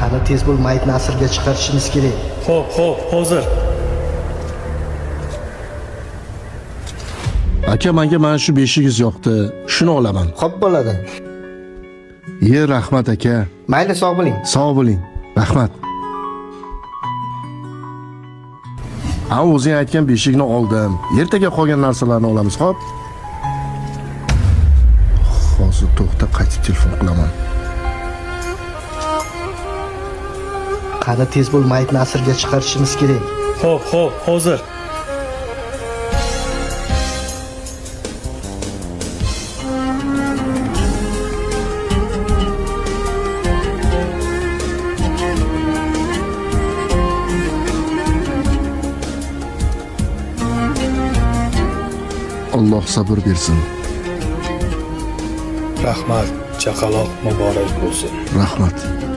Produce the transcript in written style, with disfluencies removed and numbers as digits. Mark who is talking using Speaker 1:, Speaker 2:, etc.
Speaker 1: Qani tez bo'l, mayitni asirga chiqarishimiz kerak.
Speaker 2: Xo'p, hozir.
Speaker 3: Aka, menga mana shu beshingiz yoqdi. Shuni olaman.
Speaker 1: Xo'p bo'ladi.
Speaker 3: Rahmat aka.
Speaker 1: Mayli, sog' bo'ling.
Speaker 3: Sog' bo'ling. Rahmat. O'zing aytgan beshikni oldim. Ertaga qolgan narsalarni olamiz, xo'p? Hozir to'xta, qaytib telefon qilaman.
Speaker 1: Qani tez bo'l, mayitni asirga chiqarishimiz kerak.
Speaker 2: Xo'p, hozir.
Speaker 3: Alloh sabr bersin.
Speaker 2: Rahmat, chaqaloq muborak bo'lsin.
Speaker 3: Rahmat.